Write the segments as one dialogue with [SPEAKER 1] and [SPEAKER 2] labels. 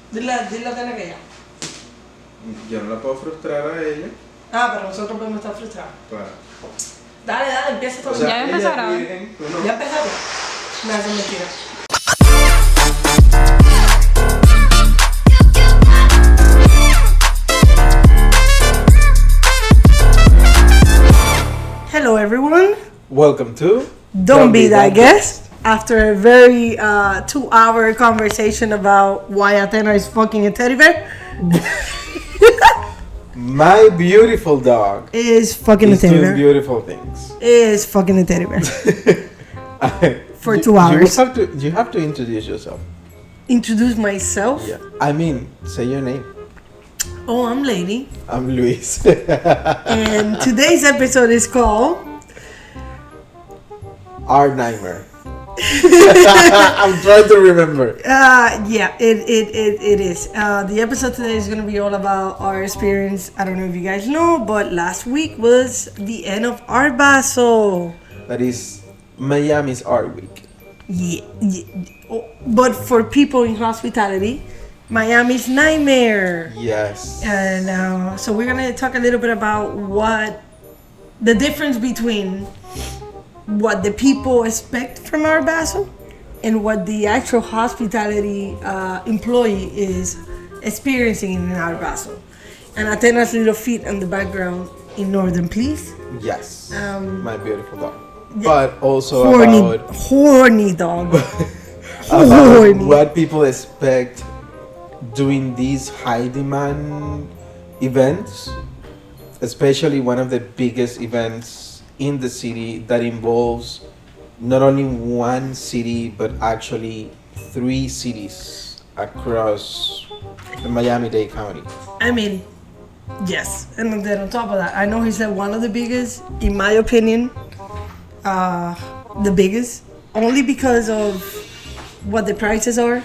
[SPEAKER 1] Dile a que ya.
[SPEAKER 2] Yo no la puedo frustrar a ella.
[SPEAKER 1] Pero nosotros podemos estar frustrados.
[SPEAKER 2] Claro.
[SPEAKER 1] Dale, empieza todo.
[SPEAKER 2] O sea,
[SPEAKER 3] Ya empezó a grabar.
[SPEAKER 2] virgen, tú no.
[SPEAKER 1] ¿Ya empezaste? Me hacen mentira. Hello everyone.
[SPEAKER 2] Welcome to
[SPEAKER 1] Don't be that guest. After a very 2-hour conversation about why Athena is fucking a teddy bear.
[SPEAKER 2] My beautiful dog
[SPEAKER 1] Is fucking a
[SPEAKER 2] is
[SPEAKER 1] teddy
[SPEAKER 2] doing
[SPEAKER 1] bear.
[SPEAKER 2] beautiful things.
[SPEAKER 1] Is fucking a teddy bear. For 2 hours.
[SPEAKER 2] You have to introduce yourself.
[SPEAKER 1] Introduce myself.
[SPEAKER 2] Yeah. I mean, say your name.
[SPEAKER 1] Oh, I'm Lady.
[SPEAKER 2] I'm Luis.
[SPEAKER 1] And today's episode is called
[SPEAKER 2] ArtNightmer. I'm trying to remember.
[SPEAKER 1] yeah, it is. The episode today is going to be all about our experience. I don't know if you guys know, but last week was the end of Art Basel.
[SPEAKER 2] That is Miami's Art Week.
[SPEAKER 1] Yeah. Oh, but for people in hospitality, Miami's Nightmare.
[SPEAKER 2] Yes.
[SPEAKER 1] And so we're going to talk a little bit about what the difference between what the people expect from Art Basel and what the actual hospitality employee is experiencing in Art Basel. And Athena's little feet on the background in Northern, please.
[SPEAKER 2] Yes. My beautiful dog.
[SPEAKER 1] Yeah.
[SPEAKER 2] But also
[SPEAKER 1] horny dog.
[SPEAKER 2] about
[SPEAKER 1] Horny.
[SPEAKER 2] what people expect during these high demand events, especially one of the biggest events in the city that involves not only one city but actually 3 cities across the Miami-Dade County.
[SPEAKER 1] I mean, yes. And then on top of that, I know he said one of the biggest, in my opinion, the biggest, only because of what the prices are.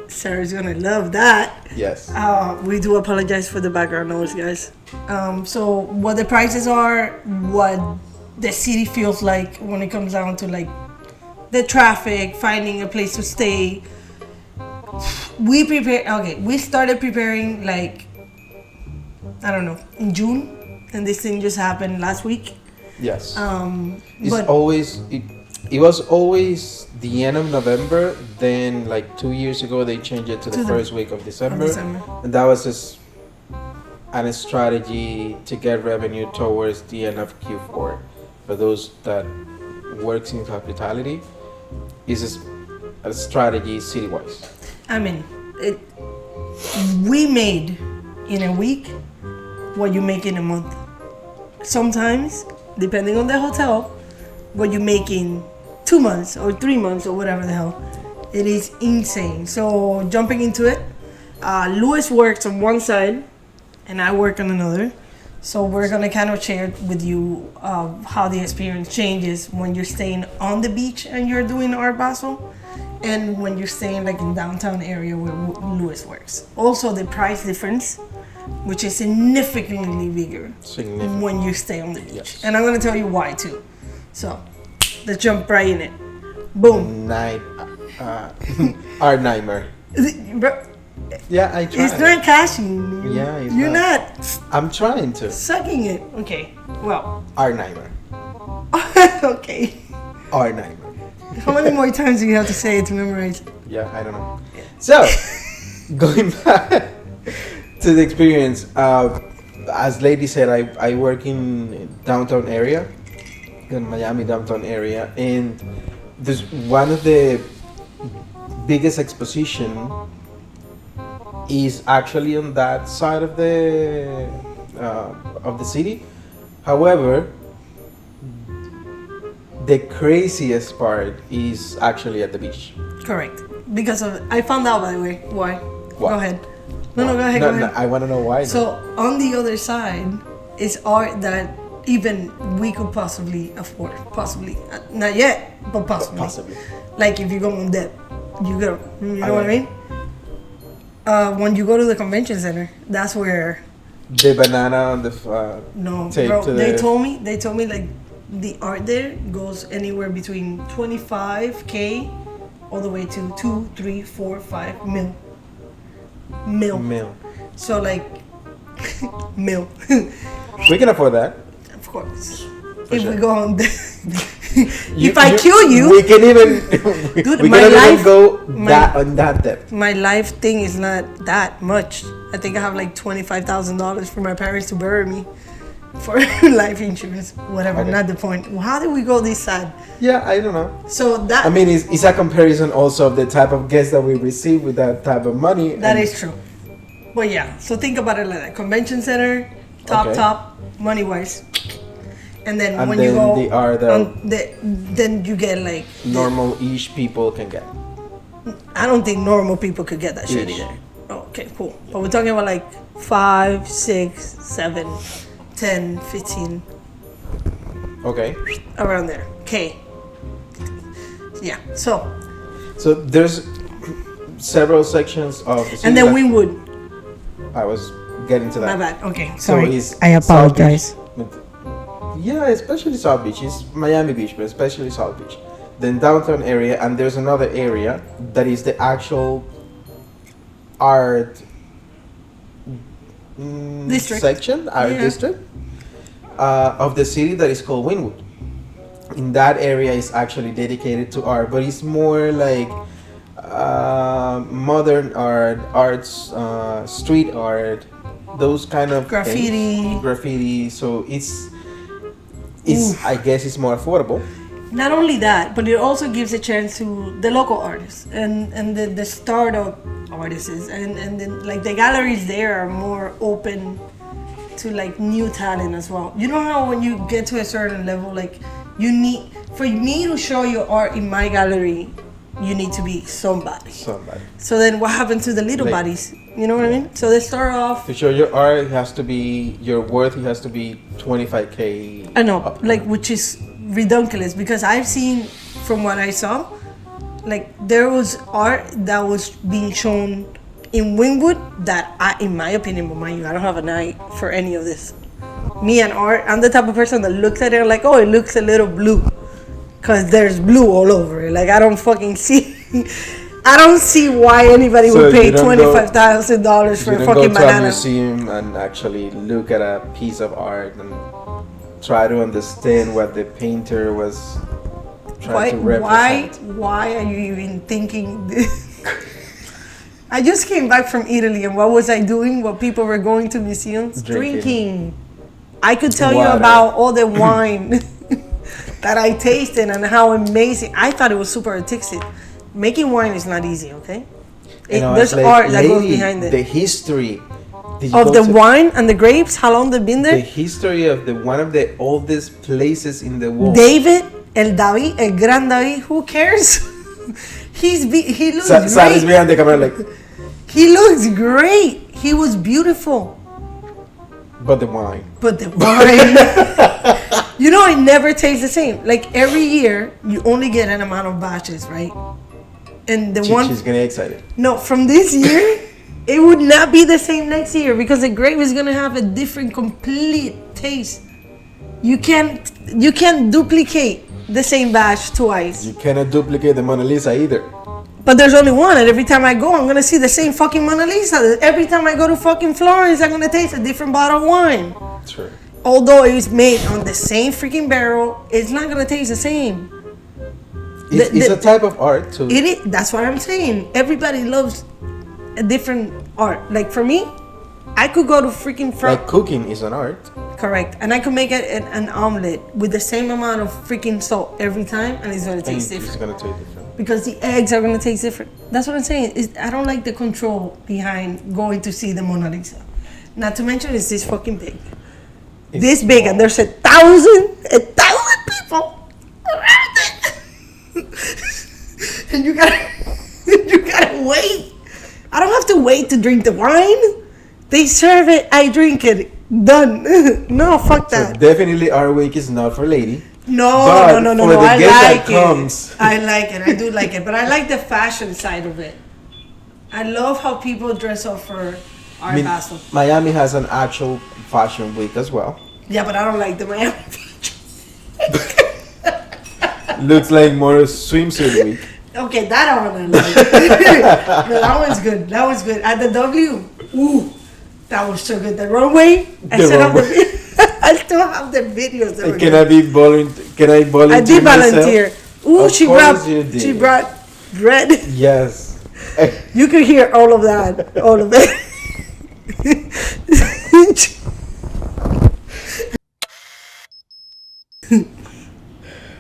[SPEAKER 1] Sarah's gonna love that.
[SPEAKER 2] Yes.
[SPEAKER 1] We do apologize for the background noise, guys. So what the prices are, what the city feels like when it comes down to like the traffic, finding a place to stay. We started preparing like, I don't know, in June, and this thing just happened last week.
[SPEAKER 2] Yes.
[SPEAKER 1] But
[SPEAKER 2] It was always the end of November. Then, like 2 years ago, they changed it to the first week of December. And that was just a strategy to get revenue towards the end of Q4. For those that works in hospitality, is a strategy city-wise.
[SPEAKER 1] I mean, we made in a week what you make in a month. Sometimes, depending on the hotel, what you make in 2 months or 3 months or whatever the hell. It is insane. So jumping into it, Louis works on one side and I work on another. So we're gonna kind of share with you how the experience changes when you're staying on the beach and you're doing Art Basel, and when you're staying like in downtown area where Louis works. Also the price difference, which is significantly bigger when you stay on the beach.
[SPEAKER 2] Yes.
[SPEAKER 1] And I'm gonna tell you why too. So let's jump right in it. Boom.
[SPEAKER 2] ArtNightmer.
[SPEAKER 1] Bro,
[SPEAKER 2] Yeah, I tried.
[SPEAKER 1] it's not cashing.
[SPEAKER 2] Yeah, it's
[SPEAKER 1] You're
[SPEAKER 2] not.
[SPEAKER 1] not
[SPEAKER 2] I'm trying to.
[SPEAKER 1] sucking it. Okay. Well.
[SPEAKER 2] ArtNightmer.
[SPEAKER 1] Okay.
[SPEAKER 2] ArtNightmer.
[SPEAKER 1] How many more times do you have to say it to memorize?
[SPEAKER 2] Yeah, I don't know. So, going back to the experience, as Lady said, I work in downtown area, in Miami downtown area, and there's one of the biggest exposition is actually on that side of the city. However, the craziest part is actually at the beach.
[SPEAKER 1] Correct. Because of I found out, by the way. Why?
[SPEAKER 2] What?
[SPEAKER 1] Go ahead. No, go ahead.
[SPEAKER 2] No,
[SPEAKER 1] go ahead.
[SPEAKER 2] I want to know why.
[SPEAKER 1] So on the other side is art that even we could possibly afford. Possibly. Not yet, but possibly.
[SPEAKER 2] Possibly.
[SPEAKER 1] Like if you go on debt, you go. You know what I mean? When you go to the convention center, that's where.
[SPEAKER 2] The banana on the
[SPEAKER 1] No,
[SPEAKER 2] tape
[SPEAKER 1] bro.
[SPEAKER 2] to
[SPEAKER 1] They
[SPEAKER 2] the-
[SPEAKER 1] told me like the art there goes anywhere between $25K all the way to 2, 3, 4, 5 mil. So like mil.
[SPEAKER 2] We can afford that.
[SPEAKER 1] Of course.
[SPEAKER 2] For
[SPEAKER 1] If
[SPEAKER 2] sure.
[SPEAKER 1] we go on if I kill you,
[SPEAKER 2] we can even
[SPEAKER 1] dude,
[SPEAKER 2] we
[SPEAKER 1] my
[SPEAKER 2] can
[SPEAKER 1] life,
[SPEAKER 2] even go on that depth.
[SPEAKER 1] my life thing is not that much. I think I have like $25,000 for my parents to bury me for life insurance. Whatever,
[SPEAKER 2] Okay.
[SPEAKER 1] not the point. How did we go this side?
[SPEAKER 2] Yeah, I don't know.
[SPEAKER 1] So that
[SPEAKER 2] I mean, it's a comparison also of the type of guests that we receive with that type of money.
[SPEAKER 1] that is true. But yeah, so think about it like that. Convention center, top, money wise. And then
[SPEAKER 2] And
[SPEAKER 1] when
[SPEAKER 2] then
[SPEAKER 1] you go
[SPEAKER 2] the are the
[SPEAKER 1] then you get like
[SPEAKER 2] normal-ish people can get.
[SPEAKER 1] I don't think normal people could get that shit
[SPEAKER 2] Ish.
[SPEAKER 1] either. Oh, okay, cool. But we're talking about like 5, 6, 7, 10, 15,
[SPEAKER 2] Okay.
[SPEAKER 1] around there. Okay. Yeah. So
[SPEAKER 2] there's several sections of the city.
[SPEAKER 1] and then
[SPEAKER 2] that-
[SPEAKER 1] Wynwood.
[SPEAKER 2] I was getting to
[SPEAKER 1] My
[SPEAKER 2] that.
[SPEAKER 1] bad. Okay.
[SPEAKER 2] So
[SPEAKER 1] Sorry.
[SPEAKER 2] it's
[SPEAKER 1] I apologize.
[SPEAKER 2] South Beach. Yeah, especially South Beach. It's Miami Beach, but especially South Beach. Then downtown area, and there's another area that is the actual art
[SPEAKER 1] District.
[SPEAKER 2] section, art
[SPEAKER 1] Yeah.
[SPEAKER 2] district of the city that is called Wynwood. In that area is actually dedicated to art, but it's more like modern art, arts, street art, those kind of
[SPEAKER 1] Graffiti.
[SPEAKER 2] things. Graffiti. So it's I guess it's more affordable.
[SPEAKER 1] Not only that, but it also gives a chance to the local artists and the startup artists and then like the galleries there are more open to like new talent as well. You know how when you get to a certain level, like you need for me to show your art in my gallery, you need to be somebody.
[SPEAKER 2] Somebody.
[SPEAKER 1] So then what happened to the little
[SPEAKER 2] Like-
[SPEAKER 1] bodies? You know what I mean? So they start off.
[SPEAKER 2] To show your art, it has to be your worth. It has to be 25K.
[SPEAKER 1] I know,
[SPEAKER 2] up.
[SPEAKER 1] like, which is ridiculous because I've seen from what I saw, like, there was art that was being shown in Wynwood that, in my opinion, but mind you, I don't have an eye for any of this. Me and art, I'm the type of person that looks at it like, oh, it looks a little blue. Because there's blue all over it. Like, I don't fucking see. I don't see why anybody
[SPEAKER 2] So
[SPEAKER 1] would pay
[SPEAKER 2] you don't
[SPEAKER 1] $25,000 for
[SPEAKER 2] You
[SPEAKER 1] a
[SPEAKER 2] don't
[SPEAKER 1] fucking
[SPEAKER 2] go to a
[SPEAKER 1] banana.
[SPEAKER 2] museum and actually look at a piece of art and try to understand what the painter was trying to represent.
[SPEAKER 1] Why are you even thinking this? I just came back from Italy and what was I doing? What people were going to museums? Drinking. I could tell you
[SPEAKER 2] Water.
[SPEAKER 1] about all the wine that I tasted and how amazing. I thought it was super artistic. Making wine is not easy, okay?
[SPEAKER 2] You know,
[SPEAKER 1] There's
[SPEAKER 2] it's like,
[SPEAKER 1] art that goes
[SPEAKER 2] lady,
[SPEAKER 1] behind it.
[SPEAKER 2] The history Did you
[SPEAKER 1] Of
[SPEAKER 2] go
[SPEAKER 1] the
[SPEAKER 2] to
[SPEAKER 1] wine and the grapes, how long they've been
[SPEAKER 2] the
[SPEAKER 1] there?
[SPEAKER 2] history of the one of the oldest places in the world.
[SPEAKER 1] David, El David, El Gran David, who cares? He looks
[SPEAKER 2] Sal is
[SPEAKER 1] great.
[SPEAKER 2] behind the camera like,
[SPEAKER 1] He looks great. He was beautiful.
[SPEAKER 2] but the wine.
[SPEAKER 1] But the wine, you know, it never tastes the same. Like every year, you only get an amount of batches, right? And the one,
[SPEAKER 2] She's getting excited.
[SPEAKER 1] no, from this year, it would not be the same next year because the grape is gonna have a different, complete taste. You can't duplicate the same batch twice.
[SPEAKER 2] You cannot duplicate the Mona Lisa either.
[SPEAKER 1] But there's only one, and every time I go, I'm gonna see the same fucking Mona Lisa. Every time I go to fucking Florence, I'm gonna taste a different bottle of wine.
[SPEAKER 2] True.
[SPEAKER 1] Although it's made on the same freaking barrel, it's not gonna taste the same.
[SPEAKER 2] It's a type of art too.
[SPEAKER 1] It is, that's what I'm saying. Everybody loves a different art. Like for me, I could go to freaking
[SPEAKER 2] Like cooking is an art.
[SPEAKER 1] correct, and I could make an omelet with the same amount of freaking salt every time, and it's gonna taste
[SPEAKER 2] It's
[SPEAKER 1] different.
[SPEAKER 2] gonna taste different.
[SPEAKER 1] Because the eggs are gonna taste different. That's what I'm saying. I don't like the control behind going to see the Mona Lisa. Not to mention it's this fucking big.
[SPEAKER 2] It's
[SPEAKER 1] This big, and there's 1,000 people around it. And you gotta wait. I don't have to wait to drink the wine. They serve it, I drink it. Done. No, fuck
[SPEAKER 2] So
[SPEAKER 1] that.
[SPEAKER 2] definitely our week is not for lady.
[SPEAKER 1] No.
[SPEAKER 2] for the
[SPEAKER 1] I
[SPEAKER 2] guest that
[SPEAKER 1] like
[SPEAKER 2] comes.
[SPEAKER 1] it. I like it. I do like it. But I like the fashion side of it. I love how people dress up for Art
[SPEAKER 2] I mean,
[SPEAKER 1] Basel.
[SPEAKER 2] Miami has an actual fashion week as well.
[SPEAKER 1] Yeah, but I don't like the Miami fashion.
[SPEAKER 2] Looks like more swimsuit week.
[SPEAKER 1] Okay, that one. No, that one's good. That was good. At the W, ooh, that was so good. The runway, I still have the videos.
[SPEAKER 2] Can I volunteer?
[SPEAKER 1] I did volunteer.
[SPEAKER 2] Myself?
[SPEAKER 1] Ooh,
[SPEAKER 2] Of
[SPEAKER 1] she brought bread.
[SPEAKER 2] Yes.
[SPEAKER 1] You could hear all of that. All of it.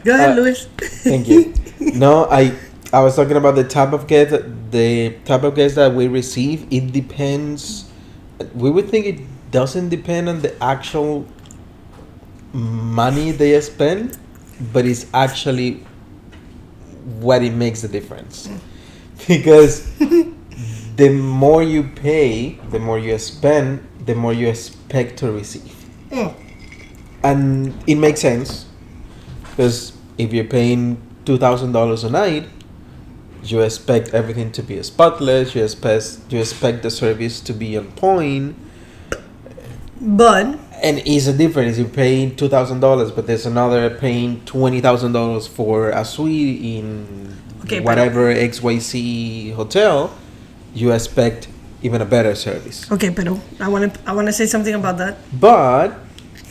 [SPEAKER 1] Go ahead, Luis.
[SPEAKER 2] Thank you. No, I was talking about the type of guests. The type of guests that we receive. It depends. We would think it doesn't depend on the actual money they spend, but it's actually what it makes the difference. Because the more you pay, the more you spend, the more you expect to receive. And it makes sense. Because if you're paying $2,000 a night, you expect everything to be spotless. You expect the service to be on point.
[SPEAKER 1] But
[SPEAKER 2] and it's a difference. You're paying $2,000, but there's another paying $20,000 for a suite in whatever XYZ hotel. You expect even a better service.
[SPEAKER 1] Okay, pero I wanna say something about that.
[SPEAKER 2] But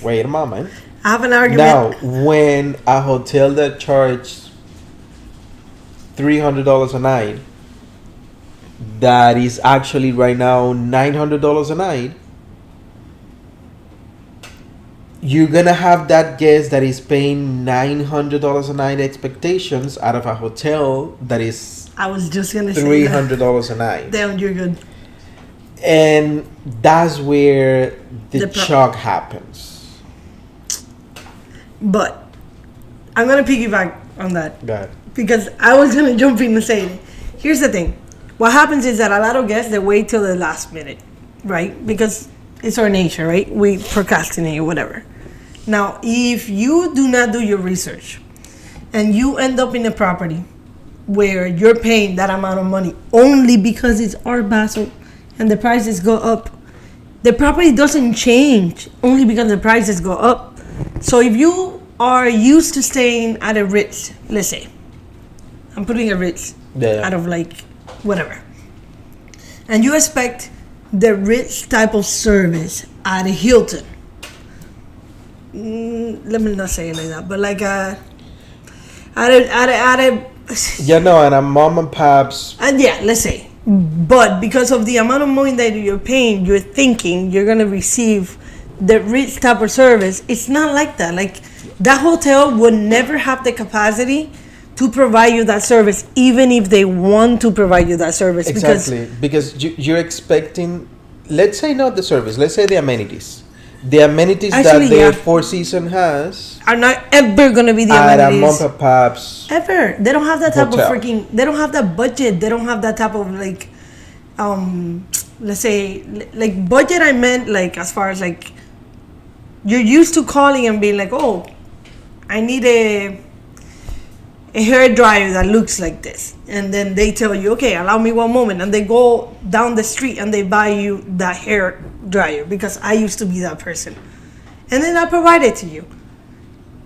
[SPEAKER 2] wait a moment.
[SPEAKER 1] I have an argument.
[SPEAKER 2] Now, when a hotel that charges $300 a night, that is actually right now $900 a night, you're gonna have that guest that is paying $900 a night expectations out of a hotel that is
[SPEAKER 1] I was just gonna say
[SPEAKER 2] $300 a night.
[SPEAKER 1] Damn, you're good.
[SPEAKER 2] And that's where the shock happens.
[SPEAKER 1] But I'm gonna piggyback on that.
[SPEAKER 2] Go ahead.
[SPEAKER 1] Because I was gonna jump in and say it. Here's the thing. What happens is that a lot of guests, they wait till the last minute, right? Because it's our nature, right? We procrastinate or whatever. Now, if you do not do your research and you end up in a property where you're paying that amount of money only because it's Art Basel and the prices go up, the property doesn't change only because the prices go up. So if you are used to staying at a Ritz, let's say, I'm putting a Ritz out of like whatever, and you expect the Ritz type of service at a Hilton, let me not say it like that, but like at a
[SPEAKER 2] and a mom and pops,
[SPEAKER 1] and let's say, but because of the amount of money that you're paying, you're thinking you're gonna receive the Ritz type of service. It's not like that. Like, that hotel would never have the capacity to provide you that service, even if they want to provide you that service.
[SPEAKER 2] Exactly, because you're expecting, let's say not the service, let's say the amenities. The amenities actually, that the Four Seasons has
[SPEAKER 1] are not ever going to be the amenities.
[SPEAKER 2] At a mom and pops.
[SPEAKER 1] Ever. They don't have that type
[SPEAKER 2] hotel.
[SPEAKER 1] of freaking, they don't have that budget. They don't have that type of like, let's say, like budget I meant like as far as like, you're used to calling and being like, oh, I need a hair dryer that looks like this. And then they tell you, okay, allow me one moment. And they go down the street and they buy you that hair dryer because I used to be that person. And then I provide it to you.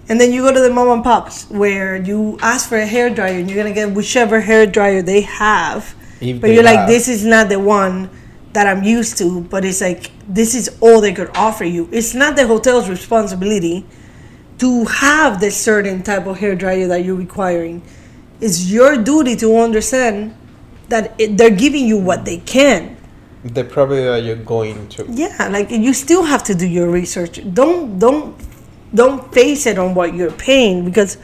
[SPEAKER 1] And then you go to the mom and pops where you ask for a hair dryer and you're going to get whichever hair dryer they have. But you're like, this is not the one that I'm used to, but it's like, this is all they could offer you. It's not the hotel's responsibility to have this certain type of hair dryer that you're requiring. It's your duty to understand that they're giving you what they can.
[SPEAKER 2] The property that you're going to.
[SPEAKER 1] Yeah, like you still have to do your research. Don't base it on what you're paying, because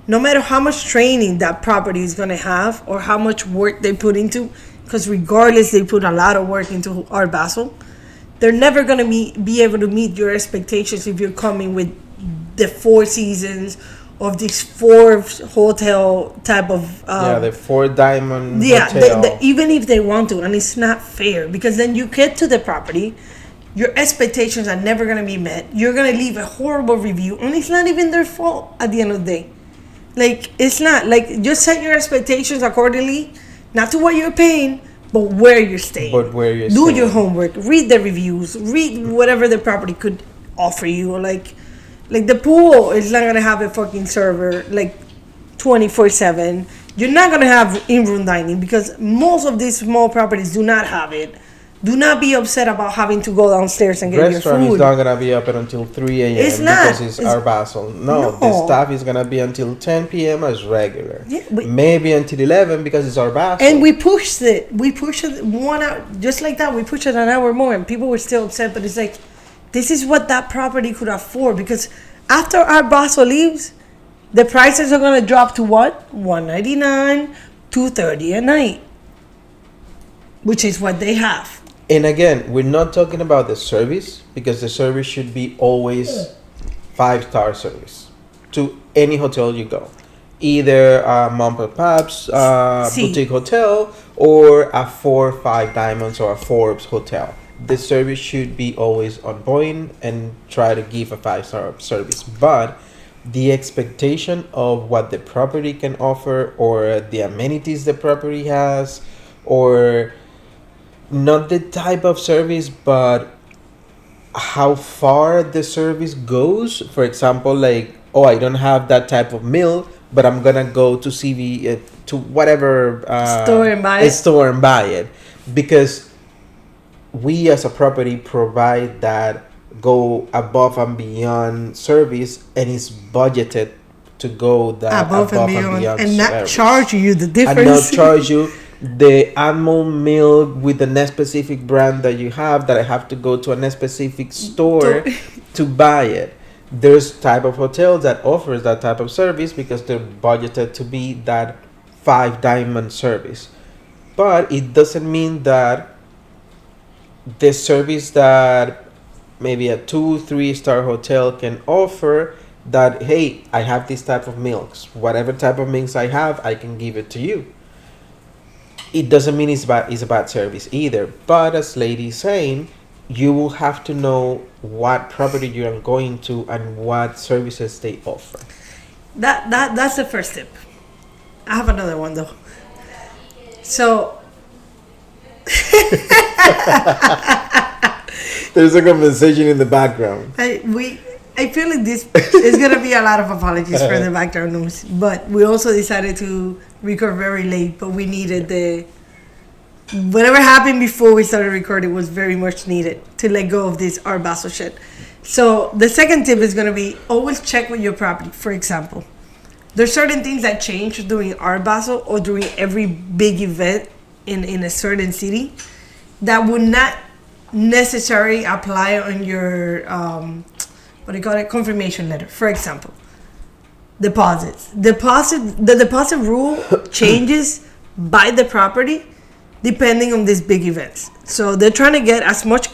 [SPEAKER 1] no matter how much training that property is going to have or how much work they put into, because regardless they put a lot of work into Art Basel, they're never going to be able to meet your expectations if you're coming with the Four Seasons of this 4 hotel type of
[SPEAKER 2] the 4 diamond hotel.
[SPEAKER 1] Even if they want to, and it's not fair, because then you get to the property, your expectations are never going to be met. You're going to leave a horrible review, and it's not even their fault at the end of the day. Like, it's not like, just set your expectations accordingly, not to what you're paying, but where you're staying. Do your homework, read the reviews, read whatever the property could offer you. Like the pool is not gonna have a fucking server like 24/7. You're not gonna have in-room dining because most of these small properties do not have it. Do not be upset about having to go downstairs and get your
[SPEAKER 2] Restaurant
[SPEAKER 1] food.
[SPEAKER 2] is not gonna be open until 3 a.m.
[SPEAKER 1] It's not.
[SPEAKER 2] because it's Art Basel. No, the staff is gonna be until 10 p.m. as regular.
[SPEAKER 1] Yeah,
[SPEAKER 2] maybe until 11 because it's Art Basel.
[SPEAKER 1] And we pushed it. We pushed it 1 hour, just like that. We pushed it an hour more, and people were still upset. But it's like, this is what that property could afford because after Art Basel leaves, the prices are gonna drop to what? $199, $230 a night, which is what they have.
[SPEAKER 2] And again, we're not talking about the service because the service should be always 5-star service to any hotel you go, either a mom and pop's boutique hotel or a 4 or 5 diamonds or a Forbes hotel. The service should be always on point and try to give a 5-star service. But the expectation of what the property can offer or the amenities the property has, or not the type of service, but how far the service goes. For example, like, oh, I don't have that type of meal, but I'm gonna go to CV to whatever
[SPEAKER 1] store and
[SPEAKER 2] buy it, because we as a property provide that go above and beyond service, and it's budgeted to go that above and beyond
[SPEAKER 1] and not
[SPEAKER 2] service.
[SPEAKER 1] Charge you the difference,
[SPEAKER 2] and not charge you the animal milk with a specific brand that you have, that I have to go to a specific store to buy it. There's type of hotels that offers that type of service because they're budgeted to be that 5 diamond service. But it doesn't mean that the service that maybe a 2-3 star hotel can offer, that, hey, I have this type of milks, whatever type of milks I have, I can give it to you. It doesn't mean it's a bad service either. But as Lady is saying, you will have to know what property you are going to and what services they offer.
[SPEAKER 1] That's the first tip. I have another one though. So
[SPEAKER 2] there's a conversation in the background.
[SPEAKER 1] I feel like this is gonna be a lot of apologies for the background noise, but we also decided to record very late. But we needed whatever happened before we started recording was very much needed to let go of this Art Basel shit. So the second tip is gonna be always check with your property. For example, there's certain things that change during Art Basel or during every big event in a certain city that would not necessarily apply on your confirmation letter. For example, deposits. The deposit rule changes by the property depending on these big events. So they're trying to get as much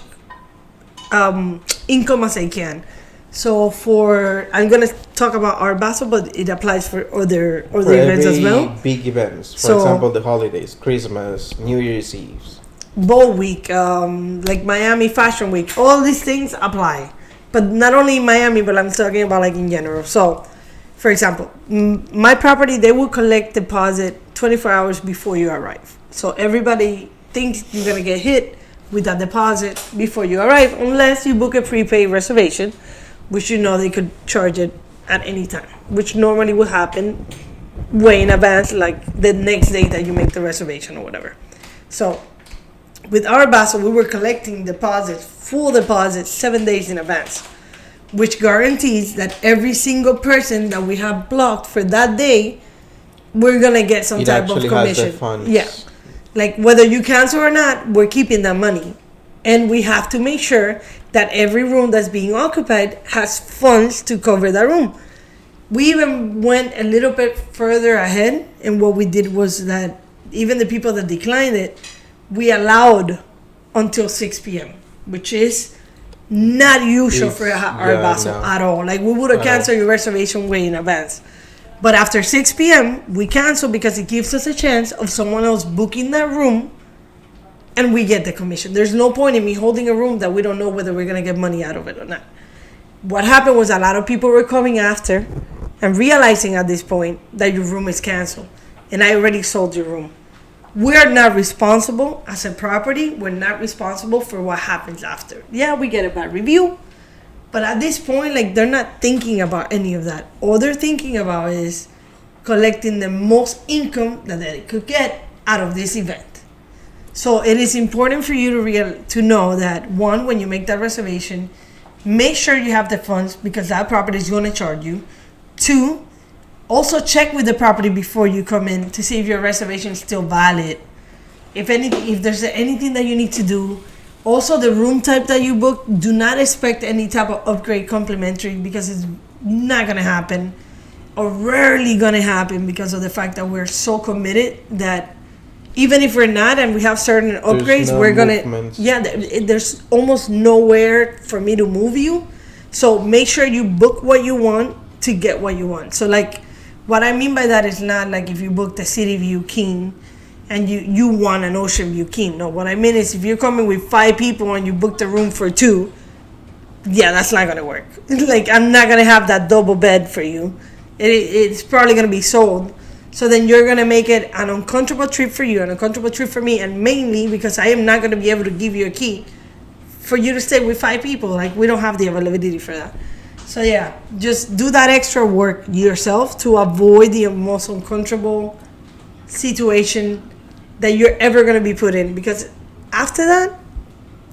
[SPEAKER 1] income as they can. So I'm gonna talk about Art Basel, but it applies for other events as well.
[SPEAKER 2] Big events, for example, the holidays, Christmas, New Year's Eve,
[SPEAKER 1] Ball Week, like Miami Fashion Week. All these things apply. But not only in Miami, but I'm talking about like in general. So, for example, my property, they will collect deposit 24 hours before you arrive. So everybody thinks you're going to get hit with that deposit before you arrive, unless you book a prepaid reservation, which you know they could charge it at any time, which normally will happen way in advance, like the next day that you make the reservation or whatever. So with Art Basel, we were collecting full deposits 7 days in advance, which guarantees that every single person that we have blocked for that day, we're gonna get some type of commission. Yeah, like whether you cancel or not, we're keeping that money, and we have to make sure that every room that's being occupied has funds to cover that room. We even went a little bit further ahead, and what we did was that even the people that declined it, we allowed until 6 p.m., which is not usual for Art Basel at all. Like, we would have canceled your reservation way in advance. But after 6 p.m., we cancel because it gives us a chance of someone else booking that room, and we get the commission. There's no point in me holding a room that we don't know whether we're going to get money out of it or not. What happened was a lot of people were coming after and realizing at this point that your room is canceled, and I already sold your room. We're not responsible as a property. We're not responsible for what happens after. Yeah, we get a bad review, but at this point, like, they're not thinking about any of that. All they're thinking about is, collecting the most income that they could get out of this event. So it is important for you to know that, one, when you make that reservation, make sure you have the funds because that property is going to charge you. Two, also check with the property before you come in to see if your reservation is still valid. If there's anything that you need to do. Also, the room type that you book, do not expect any type of upgrade complimentary because it's not going to happen, or rarely going to happen because of the fact that we're so committed that even if we're not and we have certain upgrades, we're going to, there's almost nowhere for me to move you. So make sure you book what you want to get what you want. So like, what I mean by that is not like if you book the City View King and you want an Ocean View King. No, what I mean is if you're coming with 5 people and you book the room for 2, yeah, that's not going to work. Like, I'm not going to have that double bed for you. It's probably going to be sold. So then you're going to make it an uncomfortable trip for you, an uncomfortable trip for me, and mainly because I am not going to be able to give you a key for you to stay with 5 people. Like, we don't have the availability for that. So yeah, just do that extra work yourself to avoid the most uncomfortable situation that you're ever going to be put in. Because after that,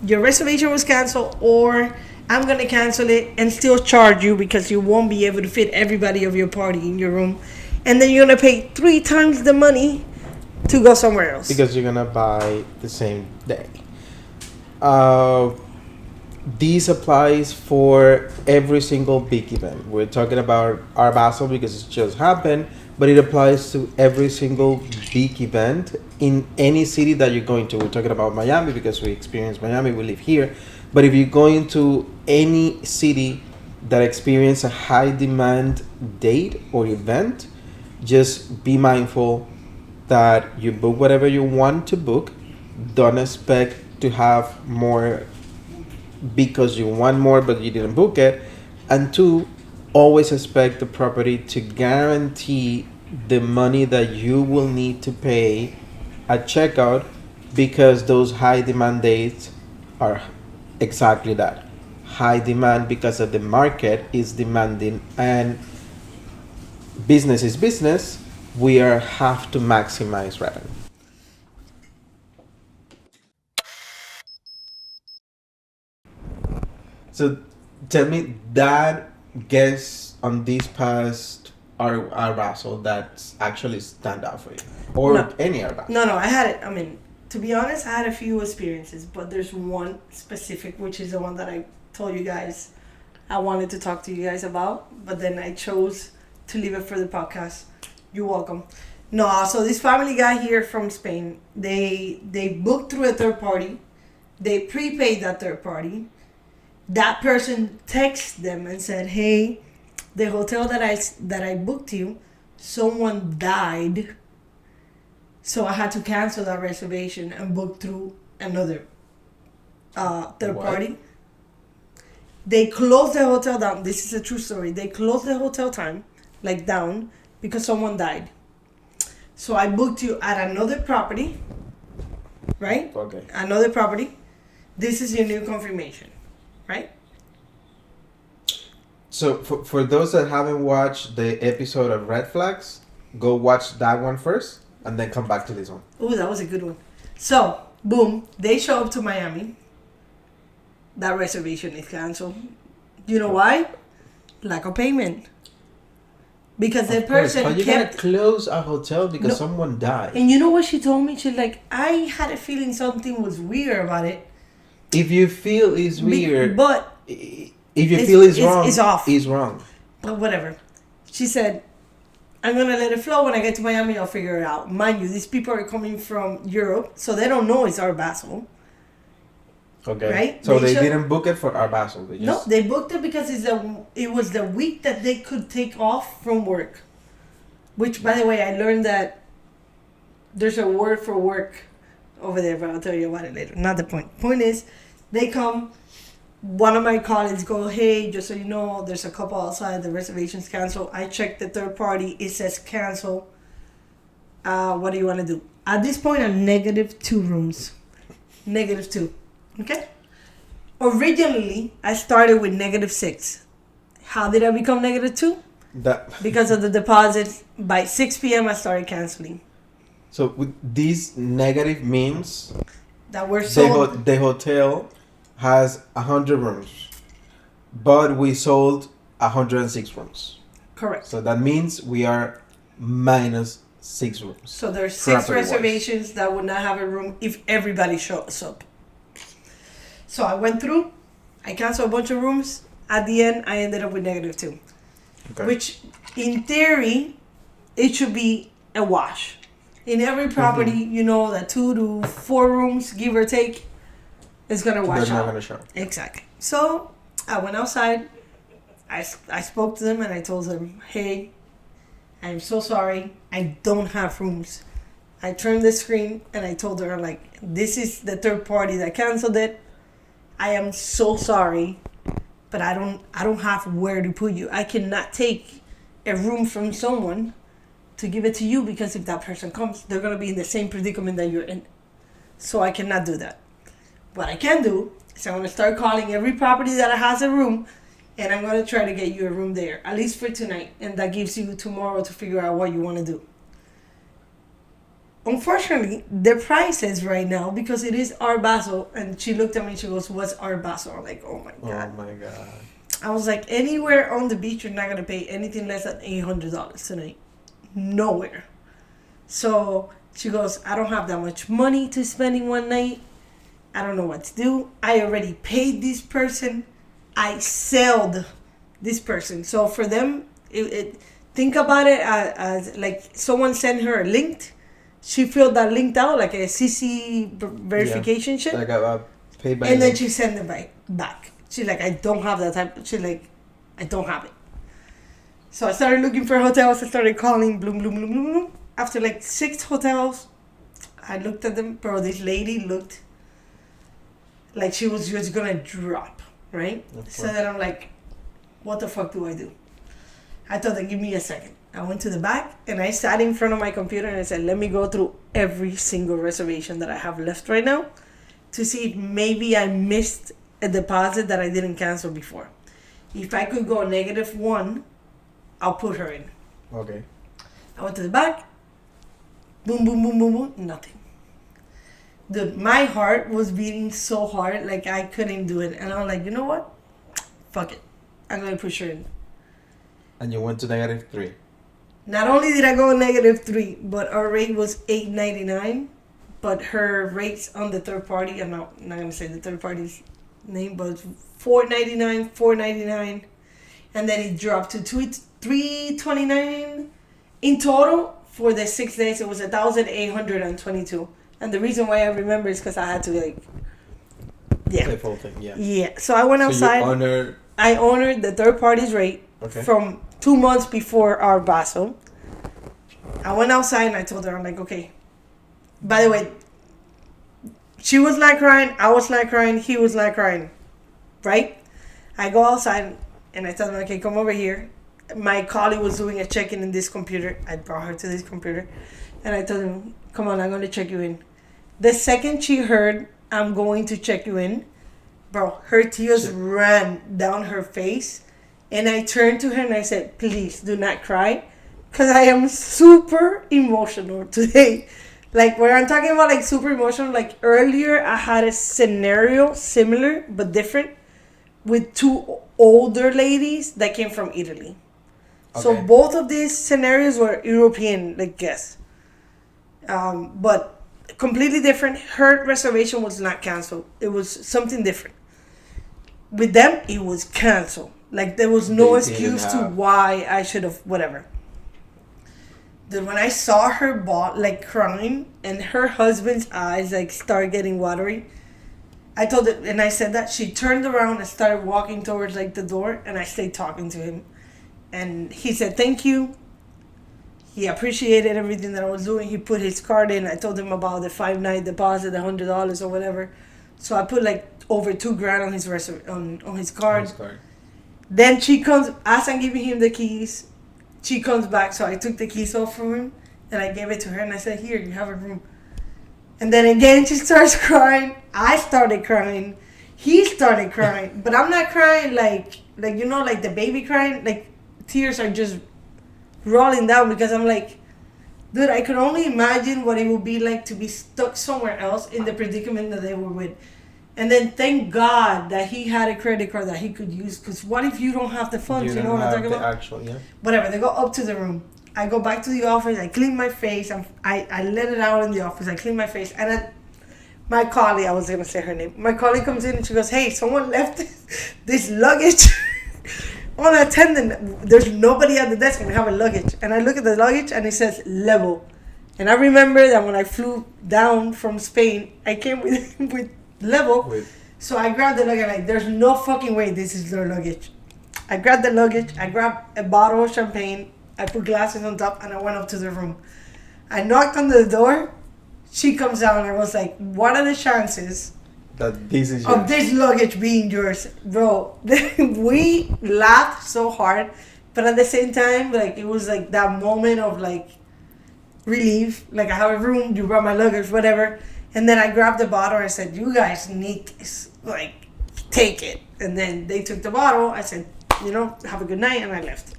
[SPEAKER 1] your reservation was canceled, or I'm going to cancel it and still charge you because you won't be able to fit everybody of your party in your room. And then you're going to pay 3 times the money to go somewhere else.
[SPEAKER 2] Because you're going to buy the same day. This applies for every single big event. We're talking about Art Basel because it just happened, but it applies to every single big event in any city that you're going to. We're talking about Miami because we experience Miami, we live here. But if you're going to any city that experience a high demand date or event, just be mindful that you book whatever you want to book. Don't expect to have more because you want more but you didn't book it. And 2, always expect the property to guarantee the money that you will need to pay at checkout, because those high demand dates are exactly that, high demand, because of the market is demanding and business is business. We have to maximize revenue. So tell me that guess on this past Art Basel that's actually stand out for you, or any Art Basel.
[SPEAKER 1] No, I had it. I mean, to be honest, I had a few experiences, but there's one specific, which is the one that I told you guys I wanted to talk to you guys about, but then I chose to leave it for the podcast. You're welcome. No, so this family guy here from Spain, they booked through a third party. They prepaid that third party. That person texted them and said, "Hey, the hotel that I booked you, someone died. So I had to cancel that reservation and book through another third party." They closed the hotel down. This is a true story. They closed the hotel down because someone died. So I booked you at another property, right?
[SPEAKER 2] Okay.
[SPEAKER 1] Another property. This is your new confirmation, right?
[SPEAKER 2] So for those that haven't watched the episode of Red Flags, go watch that one first and then come back to this one.
[SPEAKER 1] Oh, that was a good one. So, boom, they show up to Miami. That reservation is canceled. You know why? Lack of payment. Because the person
[SPEAKER 2] but you gotta close a hotel because someone died.
[SPEAKER 1] And you know what she told me? She's like, I had a feeling something was weird about it.
[SPEAKER 2] If you feel it's weird,
[SPEAKER 1] but
[SPEAKER 2] if you feel it's wrong,
[SPEAKER 1] it's off.
[SPEAKER 2] It's wrong.
[SPEAKER 1] But whatever. She said, I'm going to let it flow. When I get to Miami, I'll figure it out. Mind you, these people are coming from Europe, so they don't know it's Art Basel.
[SPEAKER 2] Okay.
[SPEAKER 1] Right?
[SPEAKER 2] So they didn't book it for Art Basel.
[SPEAKER 1] No, they booked it because it was the week that they could take off from work. Which, by the way, I learned that there's a word for work over there, but I'll tell you about it later. Not the point. Point is, they come. One of my colleagues go, "Hey, just so you know, there's a couple outside. The reservation's canceled." I checked the third party. It says cancel. What do you want to do? At this point, I'm -2 rooms. -2. Okay? Originally, I started with -6. How did I become -2? because of the deposit. By 6 p.m. I started canceling.
[SPEAKER 2] So with these negative means
[SPEAKER 1] that we're sold.
[SPEAKER 2] The hotel has 100 rooms, but we sold 106 rooms.
[SPEAKER 1] Correct.
[SPEAKER 2] So that means we are minus 6 rooms.
[SPEAKER 1] So there's 6 reservations that would not have a room if everybody shows up. So I went through, I canceled a bunch of rooms. At the end, I ended up with -2. Okay. Which, in theory, it should be a wash. In every property, you know that 2 to 4 rooms, give or take, is going to wash out.
[SPEAKER 2] They're not going to show.
[SPEAKER 1] Exactly. So I went outside. I spoke to them and I told them, hey, I'm so sorry. I don't have rooms. I turned the screen and I told her, like, this is the third party that canceled it. I am so sorry, but I don't have where to put you. I cannot take a room from someone to give it to you, because if that person comes, they're going to be in the same predicament that you're in. So I cannot do that. What I can do is I'm going to start calling every property that has a room, and I'm going to try to get you a room there, at least for tonight. And that gives you tomorrow to figure out what you want to do. Unfortunately, the prices right now, because it is Art Basel, and she looked at me and she goes, what's Art Basel? I'm like, oh my God.
[SPEAKER 2] Oh my God.
[SPEAKER 1] I was like, anywhere on the beach, you're not going to pay anything less than $800 tonight. Nowhere. So she goes, I don't have that much money to spend in one night. I don't know what to do. I already paid this person. I sold this person. So for them, think about it as like someone sent her a link. She filled that link out, like a CC verification shit.
[SPEAKER 2] Like paid by
[SPEAKER 1] and then she sent it back. She's like, I don't have that type. She's like, I don't have it. So I started looking for hotels. I started calling, bloom, bloom, bloom, bloom, bloom. After like 6 hotels, I looked at them. Bro, this lady looked like she was just going to drop, right? So then I'm like, what the fuck do I do? I thought, give me a second. I went to the back and I sat in front of my computer and I said, let me go through every single reservation that I have left right now to see if maybe I missed a deposit that I didn't cancel before. If I could go -1, I'll put her in.
[SPEAKER 2] Okay.
[SPEAKER 1] I went to the back. Boom, boom, boom, boom, boom. Nothing. Dude, my heart was beating so hard, like I couldn't do it. And I was like, you know what? Fuck it. I'm going to push her in.
[SPEAKER 2] And you went to -3.
[SPEAKER 1] Not only did I go -3, but our rate was $8.99. But her rates on the third party, I'm not going to say the third party's name, but $4.99, $4.99. And then it dropped to $3.29 in total. For the 6 days, it was 1,822. And the reason why I remember is because I had to
[SPEAKER 2] the full thing, yeah.
[SPEAKER 1] Yeah. So I went outside. I honored the third party's rate from 2 months before our Basel. I went outside and I told her, I'm like, okay. By the way, she was not crying. I was not crying. He was not crying. Right? I go outside and I tell him, okay, come over here. My colleague was doing a check-in in this computer. I brought her to this computer. And I told him, come on, I'm going to check you in. The second she heard, I'm going to check you in, bro, her tears ran down her face. And I turned to her and I said, please do not cry. Because I am super emotional today. Like, when I'm talking about, like, super emotional, like, earlier I had a scenario similar but different with 2 older ladies that came from Italy. Okay. So both of these scenarios were European, like, guests. But completely different. Her reservation was not canceled. It was something different. With them, it was canceled. Like, there was no excuse to why I should have, whatever. Then when I saw her like, crying, and her husband's eyes, like, start getting watery, I told her, and I said that, she turned around and started walking towards, like, the door, and I stayed talking to him. And he said, thank you. He appreciated everything that I was doing. He put his card in. I told him about the 5-night deposit, the $100 or whatever. So I put, like, over $2,000 on his on his card. Then she comes, as I'm giving him the keys, she comes back. So I took the keys off from him and I gave it to her and I said, here, you have a room. And then again, she starts crying. I started crying. He started crying. But I'm not crying like, you know, like the baby crying. Like, tears are just rolling down because I'm like, dude, I could only imagine what it would be like to be stuck somewhere else in the predicament that they were with. And then thank God that he had a credit card that he could use. Because what if you don't have the funds? You know what I'm talking about?
[SPEAKER 2] Actual, yeah.
[SPEAKER 1] Whatever. They go up to the room. I go back to the office. I clean my face. I let it out in the office. I clean my face. And my colleague, I was going to say her name. My colleague comes in and she goes, hey, someone left this luggage unattended. There's nobody at the desk and we have a luggage. And I look at the luggage and it says level. And I remember that when I flew down from Spain, I came with level. So I grabbed the luggage. Like, there's no fucking way this is their luggage. I grabbed the luggage. I grabbed a bottle of champagne. I put glasses on top and I went up to the room. I knocked on the door. She comes down and I was like, what are the chances
[SPEAKER 2] that this is yours?
[SPEAKER 1] Of this luggage being yours? Bro, we laughed so hard, but at the same time, like, it was like that moment of like relief. Like, I have a room, you brought my luggage, whatever. And then I grabbed the bottle and I said, you guys need this. Like, take it. And then they took the bottle. I said, have a good night. And I left.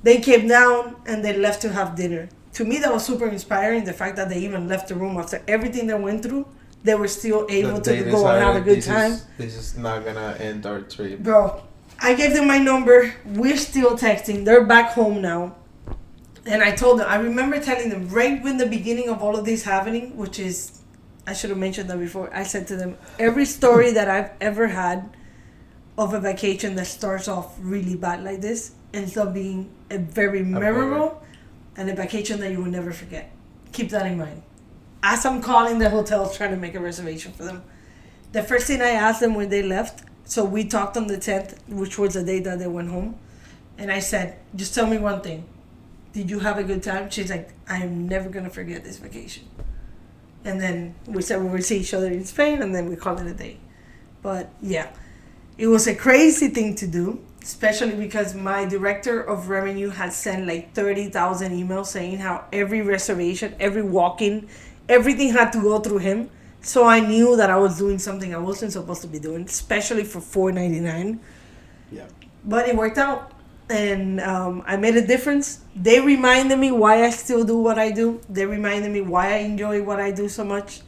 [SPEAKER 1] They came down and they left to have dinner. To me, that was super inspiring. The fact that they even left the room after everything they went through. They were still able to go and have a good time.
[SPEAKER 2] This is not going to end our trip.
[SPEAKER 1] Bro, I gave them my number. We're still texting. They're back home now. And I told them, I remember telling them right when the beginning of all of this happening, which is, I should have mentioned that before. I said to them, every story that I've ever had of a vacation that starts off really bad like this ends up being a very memorable and a vacation that you will never forget. Keep that in mind. As I'm calling the hotels trying to make a reservation for them, the first thing I asked them when they left, so we talked on the 10th, which was the day that they went home, and I said, just tell me one thing. Did you have a good time? She's like, I'm never going to forget this vacation. And then we said we would see each other in Spain, and then we called it a day. But yeah, it was a crazy thing to do, especially because my director of revenue had sent like 30,000 emails saying how every reservation, every walk-in, everything had to go through him. So I knew that I was doing something I wasn't supposed to be doing, especially for $4.99.
[SPEAKER 2] Yeah.
[SPEAKER 1] But it worked out. And I made a difference. They reminded me why I still do what I do. They reminded me why I enjoy what I do so much.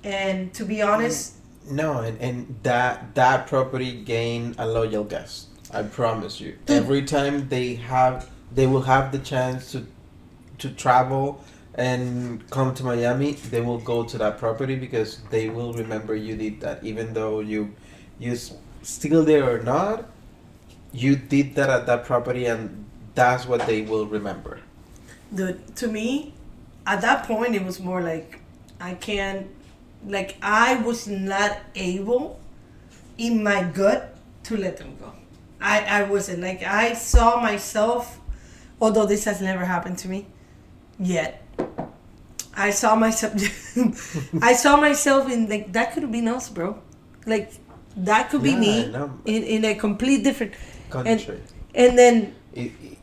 [SPEAKER 1] And to be honest...
[SPEAKER 2] No, and that property gained a loyal guest. I promise you. Every time they will have the chance to travel and come to Miami, they will go to that property because they will remember you did that. Even though you still there or not, you did that at that property, and that's what they will remember.
[SPEAKER 1] Dude, to me, at that point, it was more like, I was not able in my gut to let them go. I wasn't. Like, I saw myself, although this has never happened to me yet. I saw myself in, like, that could have been us, bro. Like, that could be me in a complete different
[SPEAKER 2] country.
[SPEAKER 1] And then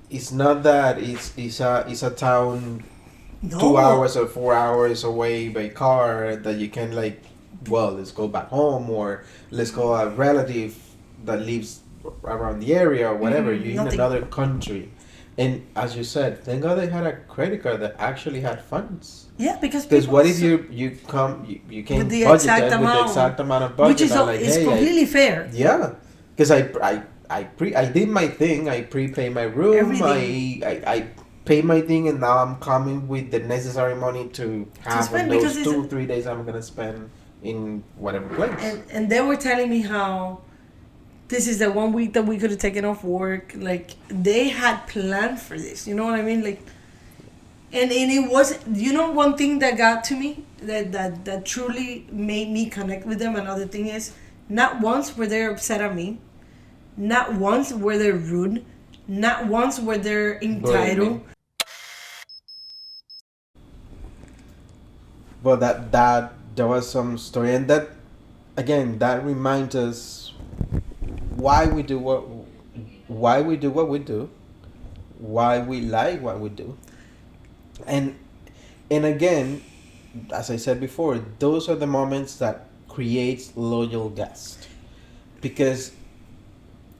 [SPEAKER 2] it's not that it's a town 2 hours or 4 hours away by car that you can let's go back home, or let's go a relative that lives around the area or whatever. You're in another country. And as you said, thank God they had a credit card that actually had funds.
[SPEAKER 1] Yeah, because
[SPEAKER 2] what if you came budgeted with the exact amount of budget?
[SPEAKER 1] Which is completely fair.
[SPEAKER 2] Yeah, because I did my thing. I prepay my room. Everything. I pay my thing, and now I'm coming with the necessary money to have those 2-3 days I'm gonna spend in whatever place.
[SPEAKER 1] And they were telling me how this is the 1 week that we could have taken off work. Like, they had planned for this. You know what I mean? Like, and it was, one thing that got to me that truly made me connect with them. Another thing is, not once were they upset at me. Not once were they rude. Not once were they entitled.
[SPEAKER 2] Well, there was some story, and that, again, that reminds us why we do what we do, why we like what we do, and again, as I said before, those are the moments that creates loyal guests, because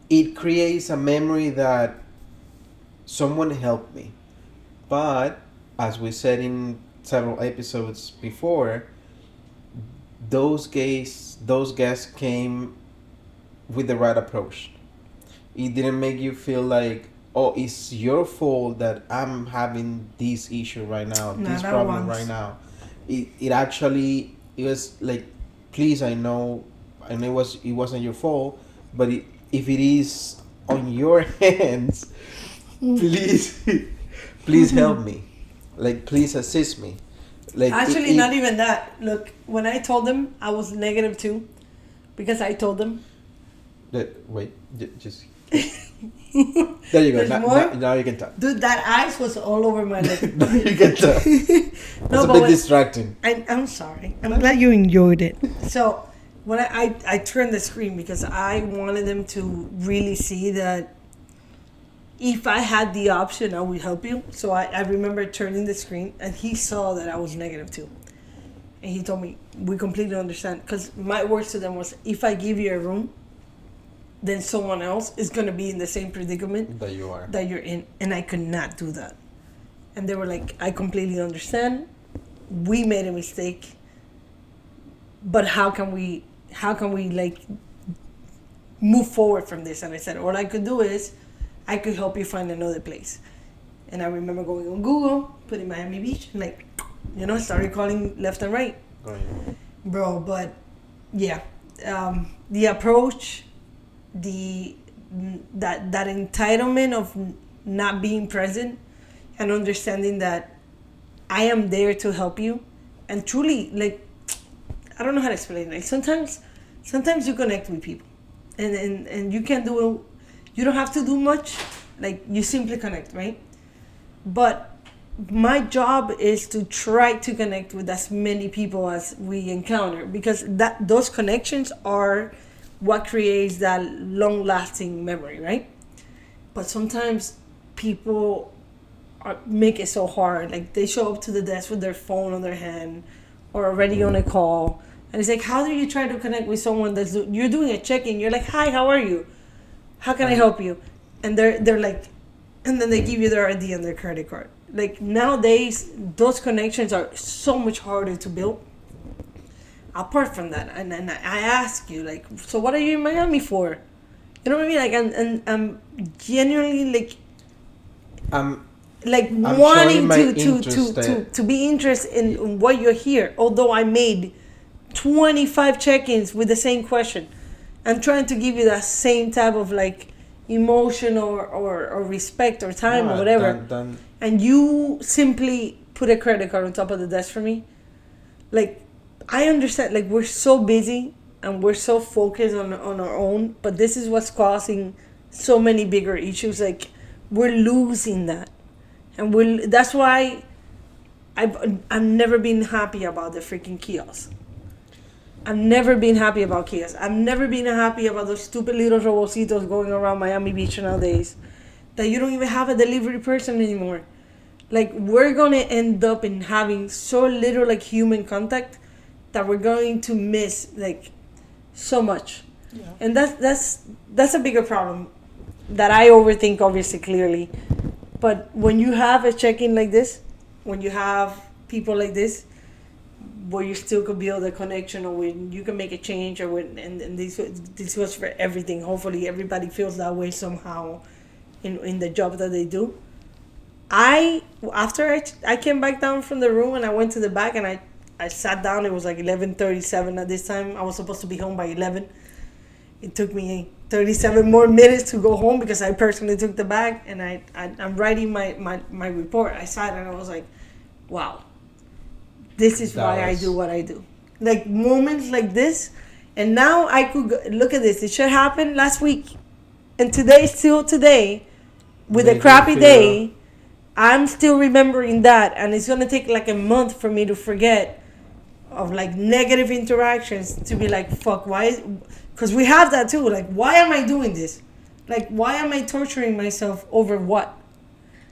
[SPEAKER 2] it creates a memory that someone helped me. But as we said in several episodes before, those guests came with the right approach. It didn't make you feel like, oh, it's your fault that I'm having this issue right now, this problem right now. It actually, it was like, please, I know it wasn't your fault, but if it is on your hands, please please help me, like, please assist me. Like,
[SPEAKER 1] actually, not even that. Look, when I told them I was negative too, because I told them.
[SPEAKER 2] Just there you go. Now you can talk.
[SPEAKER 1] Dude, that ice was all over my lip.
[SPEAKER 2] Now you can talk. That's a bit distracting.
[SPEAKER 1] I'm sorry. I'm glad you enjoyed it. So when I turned the screen because I wanted them to really see that if I had the option, I would help you. So I remember turning the screen, and he saw that I was negative too. And he told me, we completely understand. Because my words to them was, if I give you a room, then someone else is going to be in the same predicament
[SPEAKER 2] that
[SPEAKER 1] you're in. And I could not do that. And they were like, I completely understand. We made a mistake. But how can we like move forward from this? And I said, all I could do is I could help you find another place. And I remember going on Google, putting Miami Beach, and like, started calling left and right.
[SPEAKER 2] Oh, yeah.
[SPEAKER 1] Bro, but yeah, the approach, that entitlement of not being present and understanding that I am there to help you, and truly, like, I don't know how to explain it. Like, sometimes you connect with people, and you don't have to do much. Like, you simply connect, right? But my job is to try to connect with as many people as we encounter, because those connections are what creates that long-lasting memory, right? But sometimes people make it so hard. Like, they show up to the desk with their phone on their hand or already on a call, and it's like, how do you try to connect with someone you're doing a check-in? You're like, hi, how are you? How can I help you? And they're like, and then they give you their ID and their credit card. Like, nowadays, those connections are so much harder to build. Apart from that, and I ask you, like, so what are you in Miami for? You know what I mean? Like, and I'm genuinely like wanting to be interested in what you're here. Although I made 25 check-ins with the same question, I'm trying to give you that same type of like emotion or respect or time or whatever. And you simply put a credit card on top of the desk for me. Like, I understand, like, we're so busy and we're so focused on our own, but this is what's causing so many bigger issues. Like, we're losing that. And that's why I've never been happy about the freaking kiosks. I've never been happy about kiosks. I've never been happy about those stupid little robocitos going around Miami Beach nowadays, that you don't even have a delivery person anymore. Like, we're going to end up in having so little, like, human contact that we're going to miss, like, so much. Yeah. And that's a bigger problem that I overthink, obviously, clearly. But when you have a check-in like this, when you have people like this, where you still could build a connection, or when you can make a change, or and this goes for everything. Hopefully everybody feels that way somehow in the job that they do. After I came back down from the room and I went to the back and I sat down. It was like 11:37 at this time. I was supposed to be home by 11. It took me 37 more minutes to go home because I personally took the bag, and I'm writing my report. I sat and I was like, wow, this is why I do what I do. Like, moments like this, and now I could look at this. It should happen last week, and still today, with a crappy day, I'm still remembering that, and it's gonna take like a month for me to forget of like negative interactions, to be like, fuck, why? Because we have that too. Like, why am I doing this? Like, why am I torturing myself over what?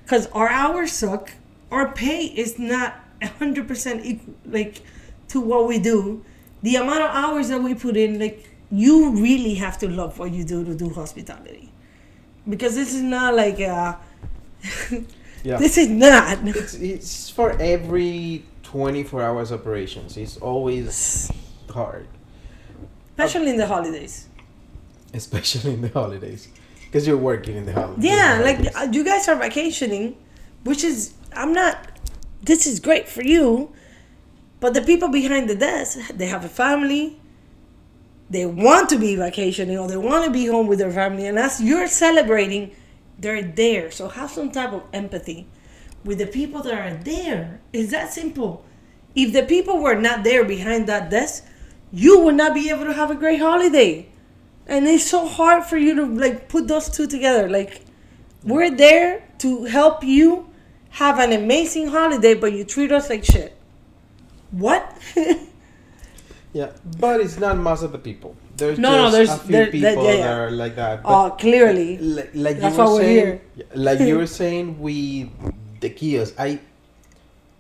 [SPEAKER 1] Because our hours suck. Our pay is not 100% equal, like, to what we do. The amount of hours that we put in, like, you really have to love what you do to do hospitality. Because this is not like
[SPEAKER 2] Yeah.
[SPEAKER 1] This is not.
[SPEAKER 2] It's for every 24 hours operations. It's always hard.
[SPEAKER 1] Especially in the holidays.
[SPEAKER 2] Especially in the holidays. Because you're working in the holidays.
[SPEAKER 1] Yeah, like you guys are vacationing, which is, this is great for you, but the people behind the desk, they have a family, they want to be vacationing or they want to be home with their family, and as you're celebrating, they're there. So have some type of empathy with the people that are there. It's that simple. If the people were not there behind that desk, you would not be able to have a great holiday. And it's so hard for you to like put those two together. Like, we're there to help you have an amazing holiday, but you treat us like shit. What?
[SPEAKER 2] Yeah, but it's not most of the people. There's
[SPEAKER 1] there's
[SPEAKER 2] a few people that are like that.
[SPEAKER 1] Oh, clearly.
[SPEAKER 2] Like
[SPEAKER 1] That's
[SPEAKER 2] you
[SPEAKER 1] why
[SPEAKER 2] were
[SPEAKER 1] we're
[SPEAKER 2] saying,
[SPEAKER 1] here.
[SPEAKER 2] like you were saying with the kiosk, I'm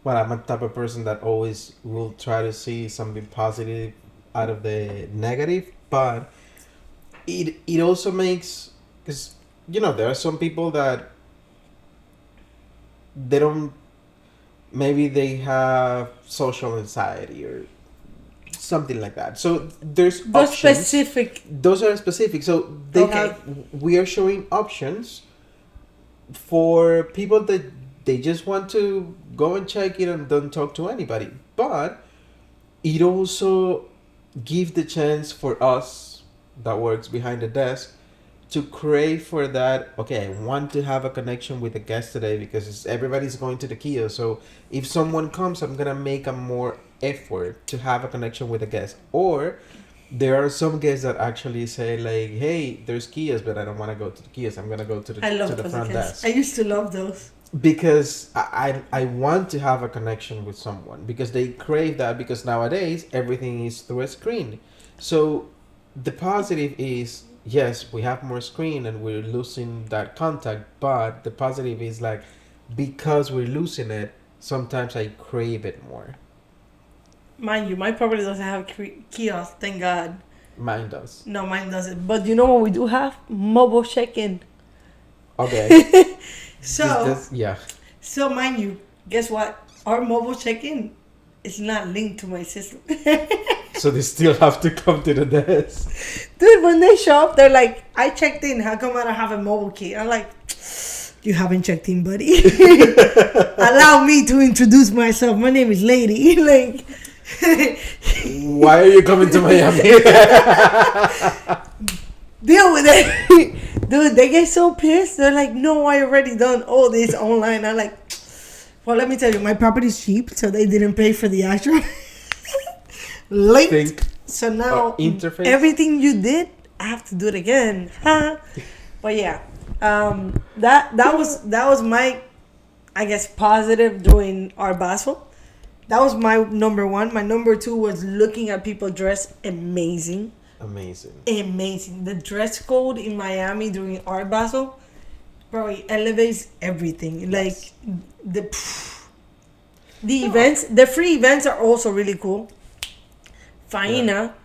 [SPEAKER 2] a type of person that always will try to see something positive out of the negative, but it also makes, because there are some people that they don't, maybe they have social anxiety or something like that. So there's
[SPEAKER 1] Those
[SPEAKER 2] options.
[SPEAKER 1] specific.
[SPEAKER 2] Those are specific. So we are showing options for people that they just want to go and check it and don't talk to anybody. But it also gives the chance for us that works behind the desk to crave for that. Okay, I want to have a connection with the guest today because everybody's going to the kiosk. So if someone comes, I'm gonna make a more effort to have a connection with the guest. Or there are some guests that actually say like, hey, there's kiosks, but I don't want to go to the kiosk. I'm gonna go to the front desk.
[SPEAKER 1] I used to love those.
[SPEAKER 2] Because I want to have a connection with someone, because they crave that, because nowadays everything is through a screen. So the positive is, yes, we have more screen and we're losing that contact, but the positive is like, because we're losing it, sometimes I crave it more.
[SPEAKER 1] Mind you, my property doesn't have kiosk, thank God.
[SPEAKER 2] Mine does.
[SPEAKER 1] No, mine doesn't. But you know what we do have? Mobile check-in.
[SPEAKER 2] Okay.
[SPEAKER 1] So, So mind you, guess what? Our mobile check-in is not linked to my system.
[SPEAKER 2] So they still have to come to the desk.
[SPEAKER 1] Dude, when they show up, they're like, I checked in. How come I don't have a mobile key? I'm like, you haven't checked in, buddy. Allow me to introduce myself. My name is Lady. Like,
[SPEAKER 2] why are you coming to Miami?
[SPEAKER 1] Deal with it. Dude, they get so pissed. They're like, no, I already done all this online. I'm like, well, let me tell you, my property's cheap, so they didn't pay for the actual link. So now
[SPEAKER 2] interface.
[SPEAKER 1] Everything you did, I have to do it again. But yeah, that was my, I guess, positive during Art Basel. That was my number one. My number two was looking at people dressed amazing. Amazing. The dress code in Miami during Art Basel, bro, it elevates everything. Like the events, the free events are also really cool. Faina,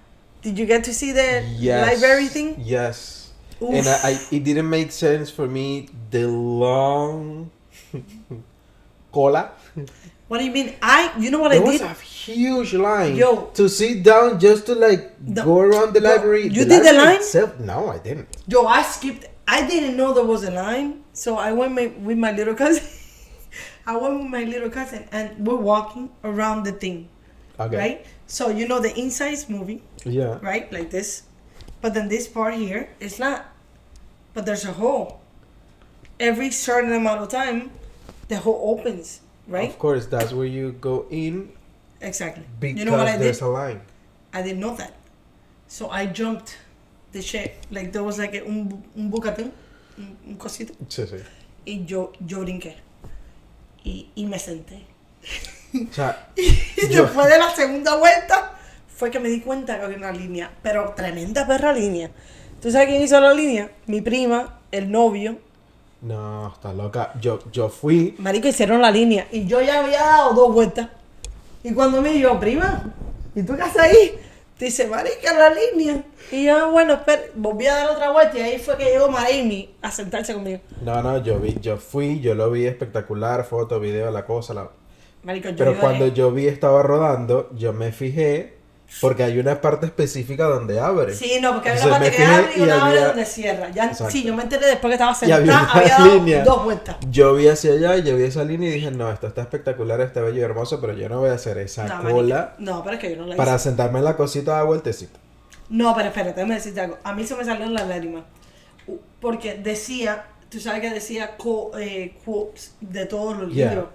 [SPEAKER 1] did you get to see the library thing?
[SPEAKER 2] Yes.
[SPEAKER 1] Oof.
[SPEAKER 2] And it didn't make sense for me, the long cola.
[SPEAKER 1] What do you mean? You know what
[SPEAKER 2] there
[SPEAKER 1] I did?
[SPEAKER 2] There was a huge line
[SPEAKER 1] to
[SPEAKER 2] sit down just to go around the library.
[SPEAKER 1] You did the line?
[SPEAKER 2] Itself? No, I didn't.
[SPEAKER 1] I skipped. I didn't know there was a line, so I went with my little cousin. And we're walking around the thing. Okay. Right? So the inside's moving.
[SPEAKER 2] Yeah.
[SPEAKER 1] Right? Like this. But then this part here, it's not. But there's a hole. Every certain amount of time, the hole opens. Right?
[SPEAKER 2] Of course, that's where you go in.
[SPEAKER 1] Exactly.
[SPEAKER 2] Because what I did? There's a line.
[SPEAKER 1] I didn't know that. So I jumped the shit. Like there was like un bucatón, un cosito.
[SPEAKER 2] Sí, sí.
[SPEAKER 1] Y yo brinqué. Y me senté.
[SPEAKER 2] O sea,
[SPEAKER 1] y después de la segunda vuelta, fue que me di cuenta que había una línea. Pero tremenda perra línea. ¿Tú sabes quién hizo la línea? Mi prima, el novio.
[SPEAKER 2] No, está loca. Yo fui.
[SPEAKER 1] Marico, hicieron la línea. Y yo ya había dado 2 vueltas. Y cuando me dijo, prima, ¿y tú qué haces ahí? Dice, marica, la línea. Y yo, bueno, espera, volví a dar otra vuelta y ahí fue que llegó Maremi a sentarse conmigo.
[SPEAKER 2] No, yo lo vi espectacular, foto, video, la cosa,
[SPEAKER 1] Marico, yo
[SPEAKER 2] Pero
[SPEAKER 1] iba
[SPEAKER 2] cuando yo vi estaba rodando, yo me fijé, porque hay una parte específica donde abre.
[SPEAKER 1] Sí, no, porque hay
[SPEAKER 2] Entonces
[SPEAKER 1] una parte
[SPEAKER 2] me
[SPEAKER 1] que
[SPEAKER 2] fijé
[SPEAKER 1] abre y una abre
[SPEAKER 2] había-
[SPEAKER 1] donde cierra. Ya,
[SPEAKER 2] Exacto.
[SPEAKER 1] sí, yo me enteré después que estaba
[SPEAKER 2] Y había
[SPEAKER 1] sentada,
[SPEAKER 2] una
[SPEAKER 1] había dado
[SPEAKER 2] línea.
[SPEAKER 1] 2 vueltas.
[SPEAKER 2] Yo vi hacia allá y yo vi esa línea y dije, no, esto está espectacular, está bello y hermoso, pero yo no voy a hacer esa
[SPEAKER 1] No,
[SPEAKER 2] cola
[SPEAKER 1] marica, no, pero es que yo no la
[SPEAKER 2] para
[SPEAKER 1] hice.
[SPEAKER 2] sentarme en la cosita a vueltecita.
[SPEAKER 1] No, pero espérate, déjame decirte algo. A mí se me salieron las lágrimas. Porque decía, tú sabes que decía quotes de todos los
[SPEAKER 2] Yeah.
[SPEAKER 1] libros.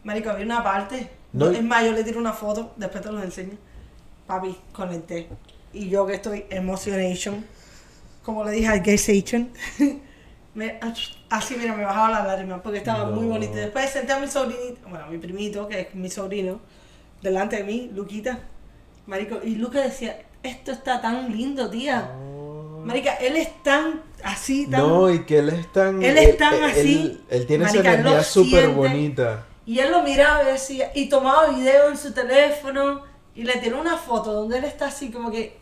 [SPEAKER 1] Marico, había una parte.
[SPEAKER 2] No.
[SPEAKER 1] Es más, yo le tiro una foto, después te los enseño. Papi, conecté. Y yo que estoy emotionation, como le dije al gay Satan, así mira, me bajaba las lágrimas porque estaba muy bonito. Y después senté a mi sobrinito, bueno, a mi primito, que es mi sobrino, delante de mí, Luquita. Marico, y Luca decía, esto está tan lindo, tía. Marica, él es tan así, tan...
[SPEAKER 2] No, y que él es tan...
[SPEAKER 1] Él es tan así.
[SPEAKER 2] Él tiene
[SPEAKER 1] Marica,
[SPEAKER 2] esa energía
[SPEAKER 1] lo
[SPEAKER 2] súper
[SPEAKER 1] siente.
[SPEAKER 2] bonita.
[SPEAKER 1] Y él lo miraba y decía, y tomaba video en su teléfono, y le tiró una foto donde él está así como que...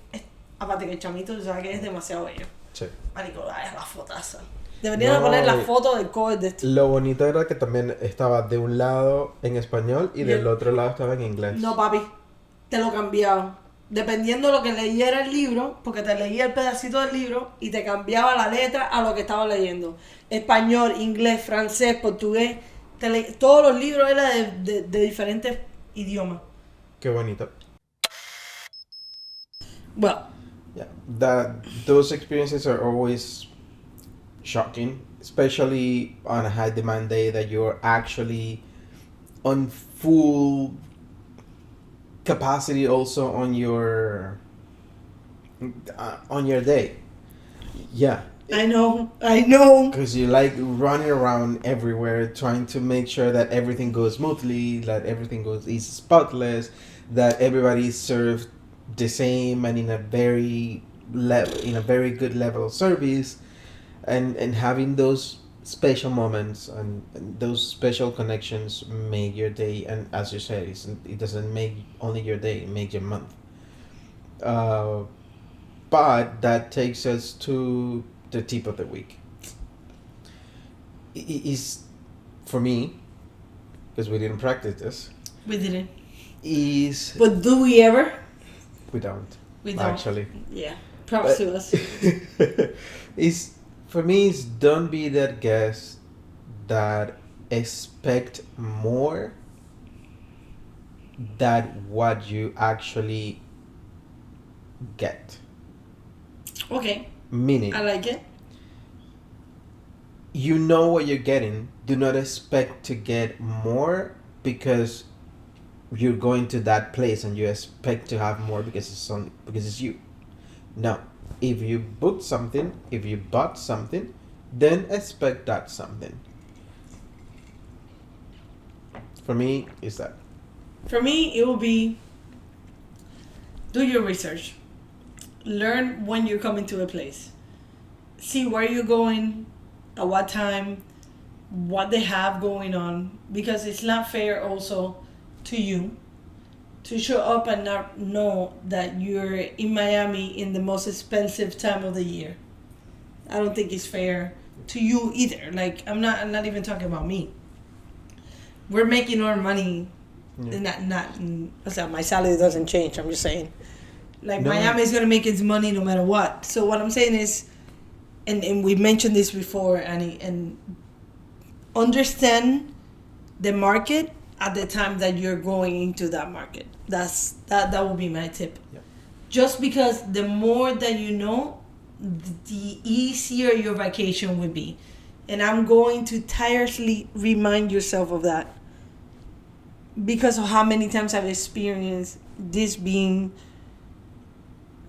[SPEAKER 1] Aparte que el chamito, tú sabes que es demasiado bello.
[SPEAKER 2] Sí.
[SPEAKER 1] Marico, la fotaza. Deberían de
[SPEAKER 2] No,
[SPEAKER 1] poner la
[SPEAKER 2] y-
[SPEAKER 1] foto del cover de esto.
[SPEAKER 2] Lo bonito era que también estaba de un lado en español y del otro lado estaba en inglés.
[SPEAKER 1] No, papi, te lo cambiaban. Dependiendo de lo que leyera el libro, porque te leía el pedacito del libro y te cambiaba la letra a lo que estaba leyendo. Español, inglés, francés, portugués. Todos los libros eran de diferentes idiomas.
[SPEAKER 2] Qué bonito.
[SPEAKER 1] Well,
[SPEAKER 2] Yeah, those experiences are always shocking, especially on a high demand day that you're actually on full capacity also on your day. Yeah,
[SPEAKER 1] I know.
[SPEAKER 2] because you like running around everywhere trying to make sure that everything goes smoothly, that everything is spotless, that everybody is served the same and in a very good level of service, and having those special moments and those special connections make your day. And as you said, it doesn't make only your day, it makes your month. But that takes us to the tip of the week. It is, for me, because we didn't practice this,
[SPEAKER 1] We didn't.
[SPEAKER 2] is
[SPEAKER 1] But do we ever?
[SPEAKER 2] we don't
[SPEAKER 1] We don't.
[SPEAKER 2] actually.
[SPEAKER 1] Yeah. Props to us.
[SPEAKER 2] Is for me is don't be that guest that expect more than what you actually get.
[SPEAKER 1] Okay.
[SPEAKER 2] Meaning,
[SPEAKER 1] I like it.
[SPEAKER 2] you know what you're getting. Do not expect to get more because you're going to that place and you expect to have more because it's you. No, if you booked something, if you bought something, then expect that something. For me, is that.
[SPEAKER 1] For me, it will be do your research. Learn when you're coming to a place. See where you're going, at what time, what they have going on. Because it's not fair also to you to show up and not know that you're in Miami in the most expensive time of the year. I don't think it's fair to you either. Like I'm not even talking about me. We're making our money.
[SPEAKER 2] Yeah.
[SPEAKER 1] O sea, my salary doesn't change. I'm just saying. Like
[SPEAKER 2] No.
[SPEAKER 1] Miami is gonna make its money no matter what. So what I'm saying is, and we mentioned this before, Annie, and understand the market at the time that you're going into that market. That would be my tip.
[SPEAKER 2] Yeah.
[SPEAKER 1] Just because the more that you know, the easier your vacation would be. And I'm going to tirelessly remind yourself of that. Because of how many times I've experienced this being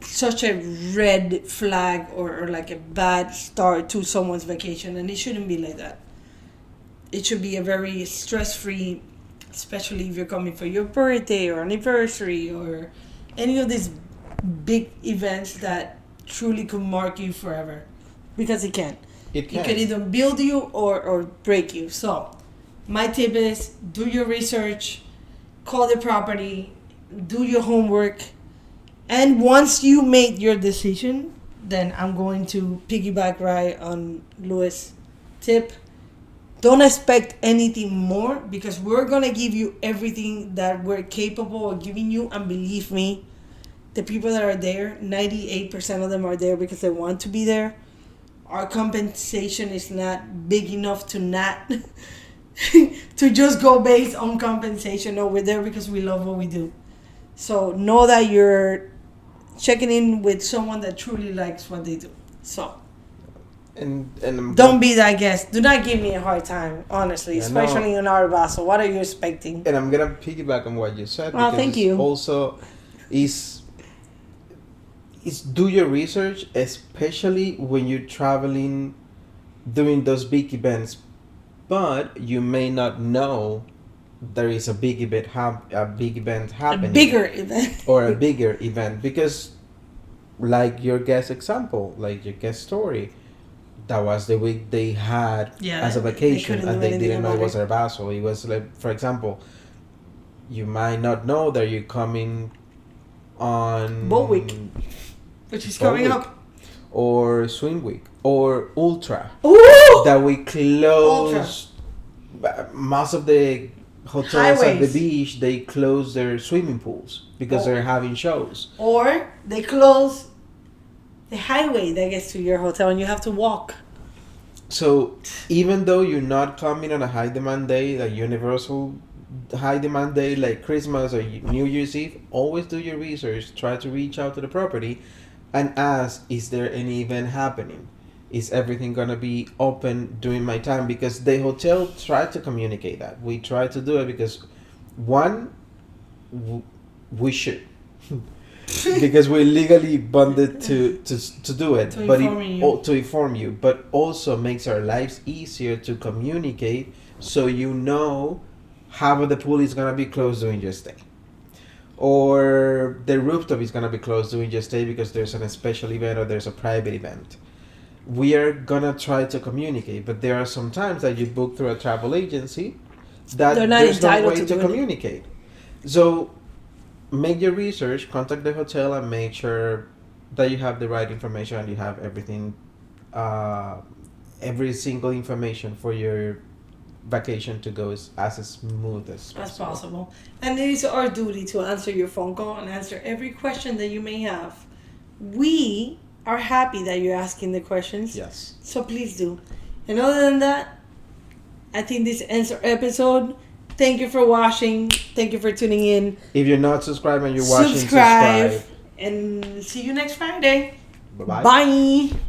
[SPEAKER 1] such a red flag or like a bad start to someone's vacation, and it shouldn't be like that. It should be a very stress-free, especially if you're coming for your birthday or anniversary or any of these big events that truly could mark you forever, because it can.
[SPEAKER 2] It can.
[SPEAKER 1] It can either build you or break you. So my tip is do your research, call the property, do your homework, And once you made your decision, then I'm going to piggyback right on Louis' tip. Don't expect anything more, because we're going to give you everything that we're capable of giving you. And believe me, the people that are there, 98% of them are there because they want to be there. Our compensation is not big enough to not to just go based on compensation. No, we're there because we love what we do. So know that you're checking in with someone that truly likes what they do. So
[SPEAKER 2] and
[SPEAKER 1] don't be that guest. Do not give me a hard time, honestly,
[SPEAKER 2] Yeah,
[SPEAKER 1] especially in Art Basel. What are you expecting?
[SPEAKER 2] And I'm gonna piggyback on what you said.
[SPEAKER 1] Oh, thank you.
[SPEAKER 2] Also, is do your research, especially when you're traveling, doing those big events, but you may not know there is a big event happening,
[SPEAKER 1] A bigger event.
[SPEAKER 2] or a bigger event, because like your guest example, like your guest story, that was the week they had as a vacation, and they didn't know it was Art Basel. It was like, for example, you might not know that you're coming on
[SPEAKER 1] Boat Week, which is coming up,
[SPEAKER 2] or Swim Week, or Ultra.
[SPEAKER 1] Ooh!
[SPEAKER 2] That we close most of the hotels at the beach. They close their swimming pools because they're having shows,
[SPEAKER 1] or they close the highway that gets to your hotel and you have to walk.
[SPEAKER 2] So even though you're not coming on a high demand day, like universal high demand day like Christmas or New Year's Eve, always do your research. Try to reach out to the property and ask, is there any event happening? Is everything gonna be open during my time? Because the hotel tried to communicate that. We try to do it because one, we should. Because we're legally bonded to do it, to inform you, but also makes our lives easier to communicate, so you know half of the pool is gonna be closed during your stay, or the rooftop is gonna be closed during your stay because there's a special event or there's a private event. We are gonna try to communicate, but there are some times that you book through a travel agency that there's no way to communicate. So make your research, contact the hotel, and make sure that you have the right information and you have everything, every single information for your vacation to go as smooth as possible.
[SPEAKER 1] And it is our duty to answer your phone call and answer every question that you may have. We are happy that you're asking the questions.
[SPEAKER 2] Yes.
[SPEAKER 1] So please do. And other than that, I think this ends our episode. Thank you for watching. Thank you for tuning in.
[SPEAKER 2] If you're not subscribed and you're watching, subscribe.
[SPEAKER 1] And see you next Friday.
[SPEAKER 2] Bye-bye.
[SPEAKER 1] Bye.